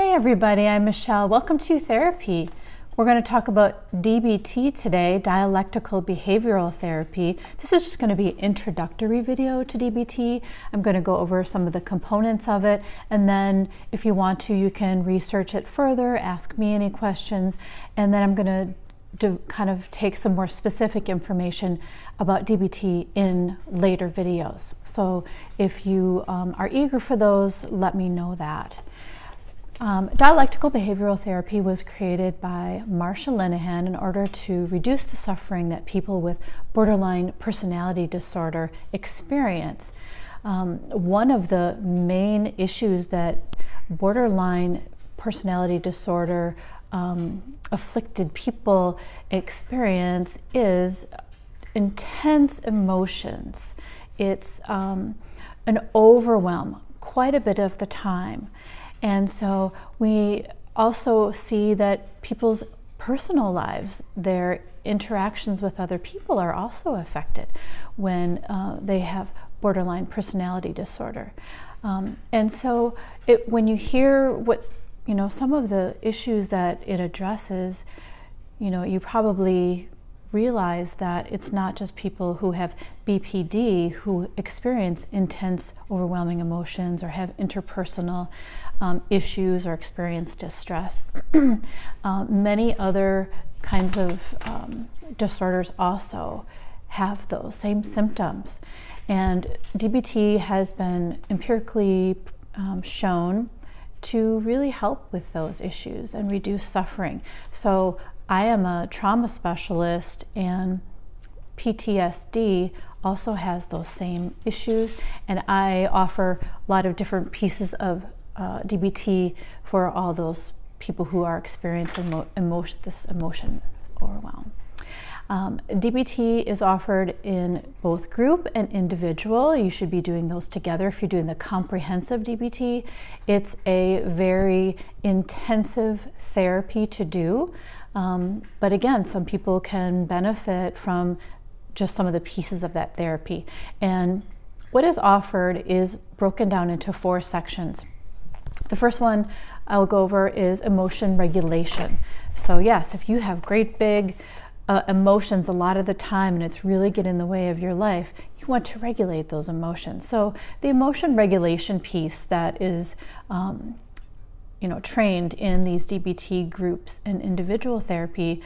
Hey everybody, I'm Michelle. Welcome to Therapy. We're going to talk about DBT today, Dialectical Behavioral Therapy. This is just going to be an introductory video to DBT. I'm going to go over some of the components of it, and then if you want to, you can research it further, ask me any questions, and then I'm going to kind of take some more specific information about DBT in later videos. So if you are eager for those, let me know that. Dialectical behavioral therapy was created by Marsha Linehan in order to reduce the suffering that people with borderline personality disorder experience. One of the main issues that borderline personality disorder afflicted people experience is intense emotions. It's an overwhelm quite a bit of the time. And so we also see that people's personal lives, their interactions with other people are also affected when they have borderline personality disorder. And so when you hear some of the issues that it addresses, you probably realize that it's not just people who have BPD who experience intense, overwhelming emotions or have interpersonal issues or experience distress. Many other kinds of disorders also have those same symptoms. And DBT has been empirically shown to really help with those issues and reduce suffering. So I am a trauma specialist, and PTSD also has those same issues, and I offer a lot of different pieces of DBT for all those people who are experiencing this emotion overwhelm. DBT is offered in both group and individual. You should be doing those together if you're doing the comprehensive DBT. It's a very intensive therapy to do. But again, some people can benefit from just some of the pieces of that therapy. And what is offered is broken down into 4 sections. The first one I'll go over is emotion regulation. So yes, if you have great big emotions a lot of the time and it's really getting in the way of your life, you want to regulate those emotions. So the emotion regulation piece that is trained in these DBT groups and individual therapy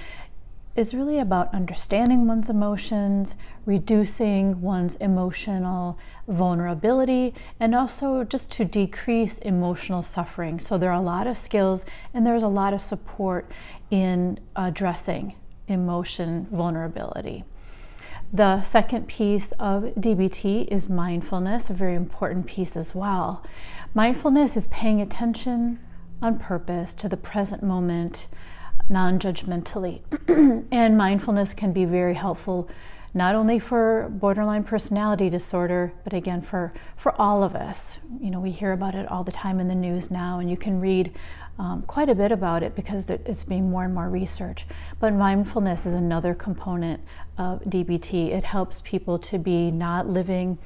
is really about understanding one's emotions, reducing one's emotional vulnerability, and also just to decrease emotional suffering. So there are a lot of skills and there's a lot of support in addressing emotion vulnerability. The second piece of DBT is mindfulness, a very important piece as well. Mindfulness is paying attention on purpose to the present moment, non-judgmentally. And mindfulness can be very helpful not only for borderline personality disorder, but again for all of us. We hear about it all the time in the news now, and you can read quite a bit about it because it's being more and more research. But mindfulness is another component of DBT. It helps people to be not living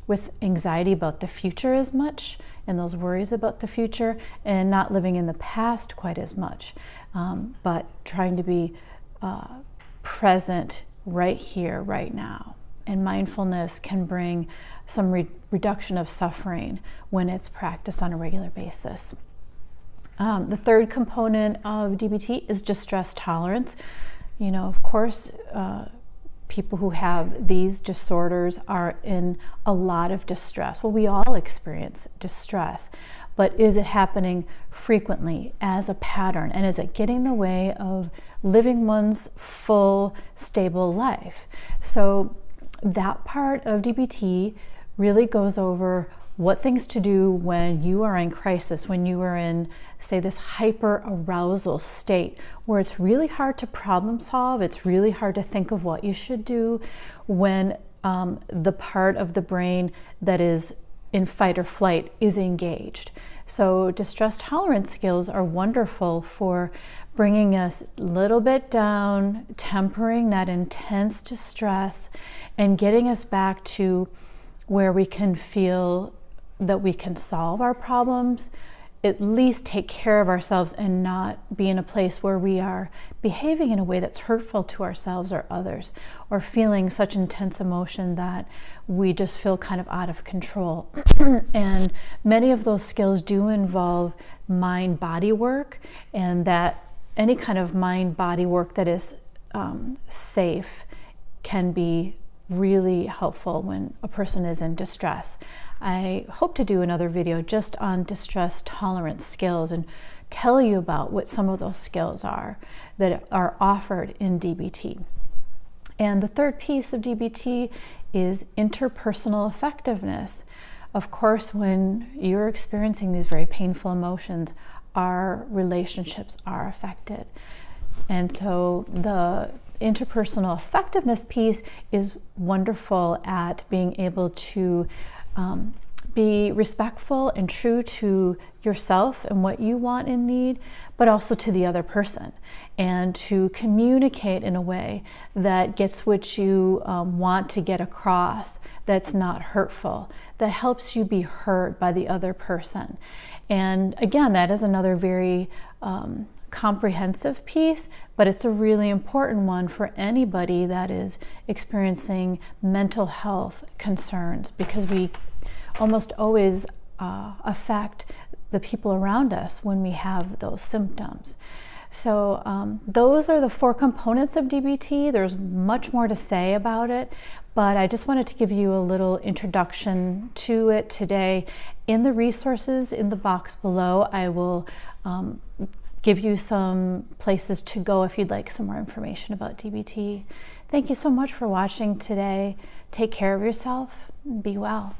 with anxiety about the future as much and those worries about the future, and not living in the past quite as much, but trying to be present right here, right now. And mindfulness can bring some reduction of suffering when it's practiced on a regular basis. The third component of DBT is distress tolerance. Of course, people who have these disorders are in a lot of distress. Well, we all experience distress, but is it happening frequently as a pattern? And is it getting in the way of living one's full, stable life? So that part of DBT really goes over what things to do when you are in crisis, when you are in, say, this hyper arousal state where it's really hard to problem solve, it's really hard to think of what you should do, when the part of the brain that is in fight or flight is engaged. So distress tolerance skills are wonderful for bringing us a little bit down, tempering that intense distress, and getting us back to where we can feel that we can solve our problems at least take care of ourselves and not be in a place where we are behaving in a way that's hurtful to ourselves or others, or feeling such intense emotion that we just feel kind of out of control. And many of those skills do involve mind-body work, and that any kind of mind-body work that is safe can be really helpful when a person is in distress. I hope to do another video just on distress tolerance skills and tell you about what some of those skills are that are offered in DBT. And the third piece of DBT is interpersonal effectiveness. Of course, when you're experiencing these very painful emotions, our relationships are affected. And so the interpersonal effectiveness piece is wonderful at being able to be respectful and true to yourself and what you want and need, but also to the other person, and to communicate in a way that gets what you want to get across, that's not hurtful, that helps you be heard by the other person. And again, that is another very comprehensive piece, but it's a really important one for anybody that is experiencing mental health concerns, because we almost always affect the people around us when we have those symptoms. So those are the 4 components of DBT. There's much more to say about it, but I just wanted to give you a little introduction to it today. In the resources in the box below, I will give you some places to go if you'd like some more information about DBT. Thank you so much for watching today. Take care of yourself and be well.